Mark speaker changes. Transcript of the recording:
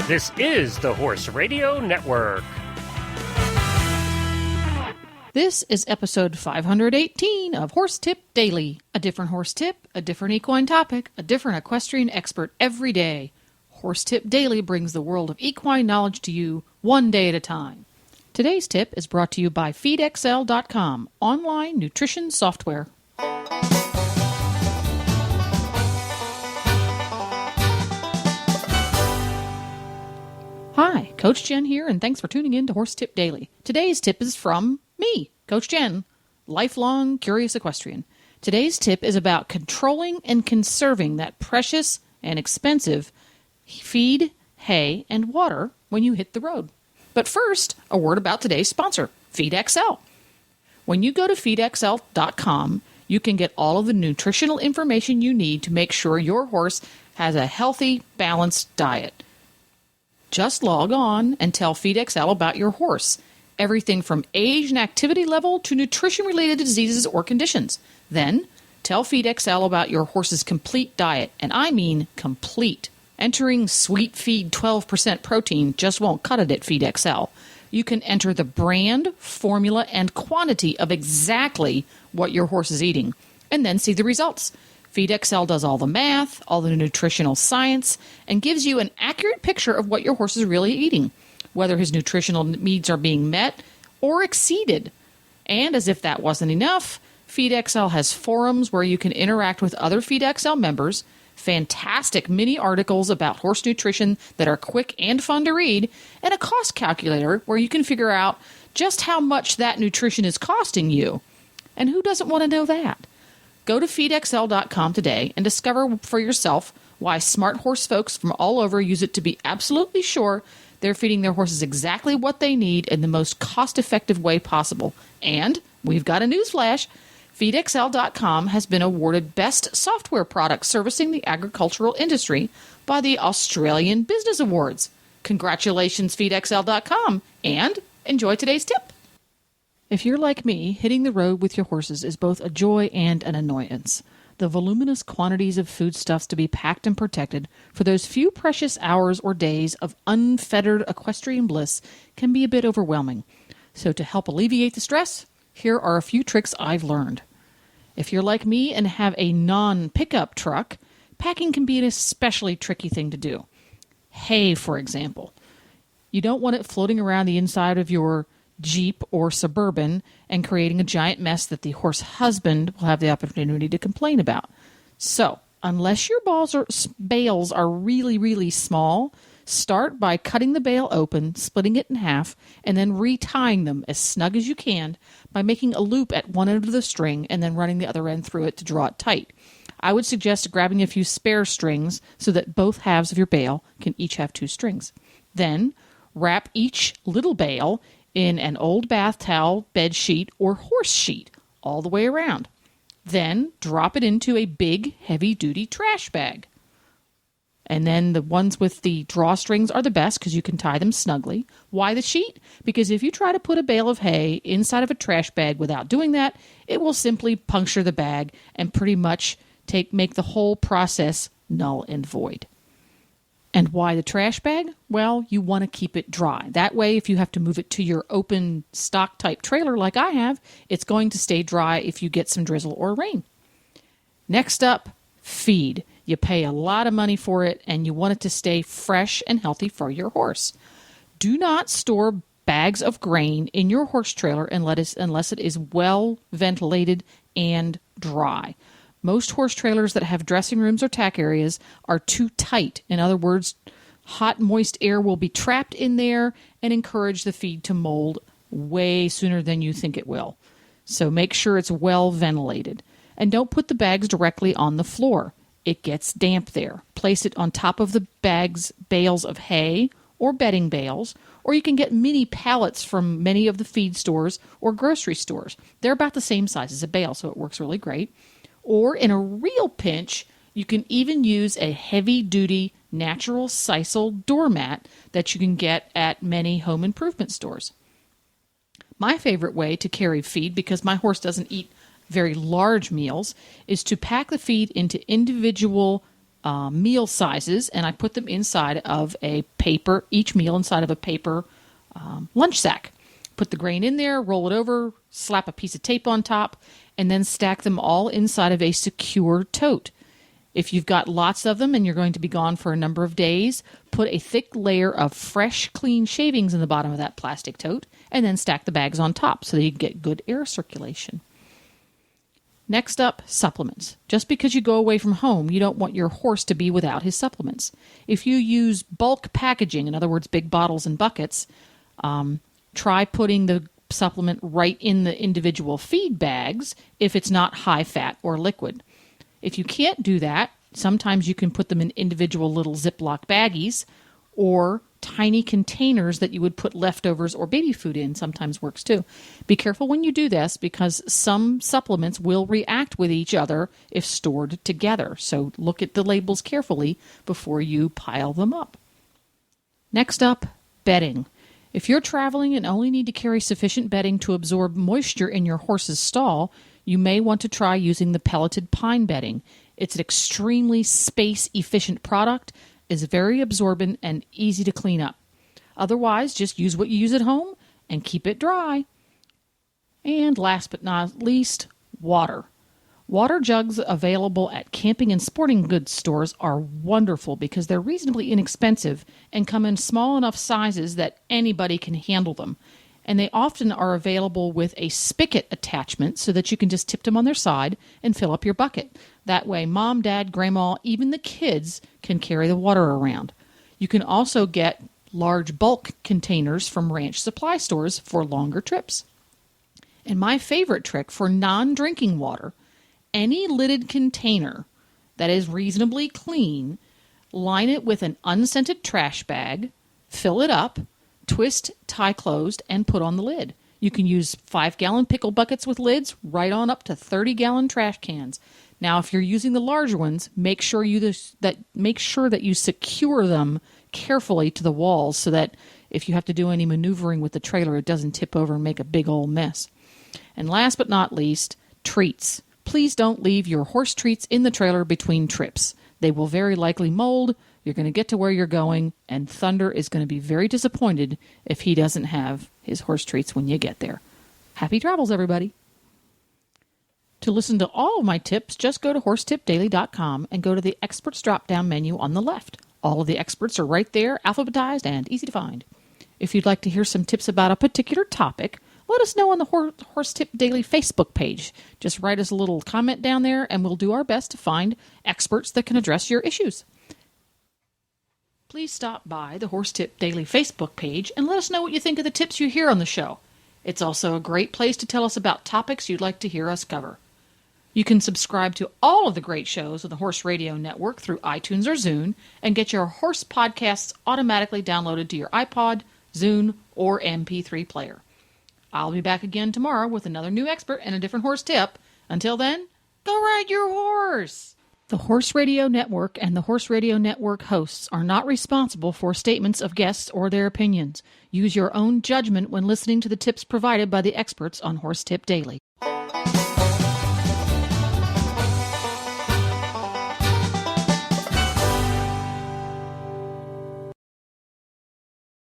Speaker 1: This is the Horse Radio Network.
Speaker 2: This is episode 518 of Horse Tip Daily. A different horse tip, a different equine topic, a different equestrian expert every day. Horse Tip Daily brings the world of equine knowledge to you one day at a time. Today's tip is brought to you by feedxl.com, online nutrition software. Hi, Coach Jenn here, and thanks for tuning in to Horse Tip Daily. Today's tip is from me, Coach Jenn, lifelong curious equestrian. Today's tip is about controlling and conserving that precious and expensive feed, hay, and water when you hit the road. But first, a word about today's sponsor, FeedXL. When you go to feedxl.com, you can get all of the nutritional information you need to make sure your horse has a healthy, balanced diet. Just log on and tell FeedXL about your horse. Everything from age and activity level to nutrition-related diseases or conditions. Then, tell FeedXL about your horse's complete diet, and I mean complete. Entering Sweet Feed 12% protein just won't cut it at FeedXL. You can enter the brand, formula, and quantity of exactly what your horse is eating, and then see the results. FeedXL does all the math, all the nutritional science, and gives you an accurate picture of what your horse is really eating, whether his nutritional needs are being met or exceeded. And as if that wasn't enough, FeedXL has forums where you can interact with other FeedXL members, fantastic mini articles about horse nutrition that are quick and fun to read, and a cost calculator where you can figure out just how much that nutrition is costing you. And who doesn't want to know that? Go to feedxl.com today and discover for yourself why smart horse folks from all over use it to be absolutely sure they're feeding their horses exactly what they need in the most cost-effective way possible. And we've got a newsflash. FeedXL.com has been awarded Best Software Product Servicing the Agricultural Industry by the Australian Business Awards. Congratulations, FeedXL.com, and enjoy today's tip. If you're like me, hitting the road with your horses is both a joy and an annoyance. The voluminous quantities of foodstuffs to be packed and protected for those few precious hours or days of unfettered equestrian bliss can be a bit overwhelming. So to help alleviate the stress, here are a few tricks I've learned. If you're like me and have a non-pickup truck, packing can be an especially tricky thing to do. Hay, for example. You don't want it floating around the inside of your Jeep or Suburban and creating a giant mess that the horse husband will have the opportunity to complain about. So, unless your bales are really, really small, start by cutting the bale open, splitting it in half, and then retying them as snug as you can by making a loop at one end of the string and then running the other end through it to draw it tight. I would suggest grabbing a few spare strings so that both halves of your bale can each have 2 strings. Then, wrap each little bale in an old bath towel, bed sheet, or horse sheet all the way around. Then drop it into a big, heavy-duty trash bag. And then the ones with the drawstrings are the best because you can tie them snugly. Why the sheet? Because if you try to put a bale of hay inside of a trash bag without doing that, it will simply puncture the bag and pretty much make the whole process null and void. And why the trash bag? Well, you want to keep it dry. That way, if you have to move it to your open stock type trailer like I have, it's going to stay dry if you get some drizzle or rain. Next up, feed. You pay a lot of money for it, and you want it to stay fresh and healthy for your horse. Do not store bags of grain in your horse trailer unless it is well ventilated and dry. Most horse trailers that have dressing rooms or tack areas are too tight. In other words, hot, moist air will be trapped in there and encourage the feed to mold way sooner than you think it will. So make sure it's well ventilated. And don't put the bags directly on the floor. It gets damp there. Place it on top of the bales of hay or bedding bales, or you can get mini pallets from many of the feed stores or grocery stores. They're about the same size as a bale, so it works really great. Or in a real pinch, you can even use a heavy-duty natural sisal doormat that you can get at many home improvement stores. My favorite way to carry feed, because my horse doesn't eat very large meals, is to pack the feed into individual meal sizes, and I put them inside of a paper, each meal inside of a paper lunch sack. Put the grain in there, roll it over, slap a piece of tape on top, and then stack them all inside of a secure tote. If you've got lots of them and you're going to be gone for a number of days, put a thick layer of fresh, clean shavings in the bottom of that plastic tote, and then stack the bags on top so that you can get good air circulation. Next up, supplements. Just because you go away from home, you don't want your horse to be without his supplements. If you use bulk packaging, in other words, big bottles and buckets, try putting the supplement right in the individual feed bags if it's not high fat or liquid. If you can't do that, sometimes you can put them in individual little Ziploc baggies, or tiny containers that you would put leftovers or baby food in sometimes works too. Be careful when you do this because some supplements will react with each other if stored together. So look at the labels carefully before you pile them up. Next up, bedding. If you're traveling and only need to carry sufficient bedding to absorb moisture in your horse's stall, you may want to try using the pelleted pine bedding. It's an extremely space-efficient product, is very absorbent, and easy to clean up. Otherwise, just use what you use at home and keep it dry. And last but not least, water. Water jugs available at camping and sporting goods stores are wonderful because they're reasonably inexpensive and come in small enough sizes that anybody can handle them. And they often are available with a spigot attachment so that you can just tip them on their side and fill up your bucket. That way, mom, dad, grandma, even the kids can carry the water around. You can also get large bulk containers from ranch supply stores for longer trips. And my favorite trick for non-drinking water, any lidded container that is reasonably clean, line it with an unscented trash bag, fill it up, twist, tie closed, and put on the lid. You can use 5-gallon pickle buckets with lids right on up to 30-gallon trash cans. Now, if you're using the larger ones, make sure that you secure them carefully to the walls so that if you have to do any maneuvering with the trailer, it doesn't tip over and make a big old mess. And last but not least, treats. Please don't leave your horse treats in the trailer between trips. They will very likely mold. You're going to get to where you're going, and Thunder is going to be very disappointed if he doesn't have his horse treats when you get there. Happy travels, everybody. To listen to all of my tips, just go to horsetipdaily.com and go to the Experts drop-down menu on the left. All of the experts are right there, alphabetized and easy to find. If you'd like to hear some tips about a particular topic, let us know on the Horse Tip Daily Facebook page. Just write us a little comment down there, and we'll do our best to find experts that can address your issues. Please stop by the Horse Tip Daily Facebook page and let us know what you think of the tips you hear on the show. It's also a great place to tell us about topics you'd like to hear us cover. You can subscribe to all of the great shows of the Horse Radio Network through iTunes or Zune and get your horse podcasts automatically downloaded to your iPod, Zune, or MP3 player. I'll be back again tomorrow with another new expert and a different horse tip. Until then, go ride your horse! The Horse Radio Network and the Horse Radio Network hosts are not responsible for statements of guests or their opinions. Use your own judgment when listening to the tips provided by the experts on Horse Tip Daily.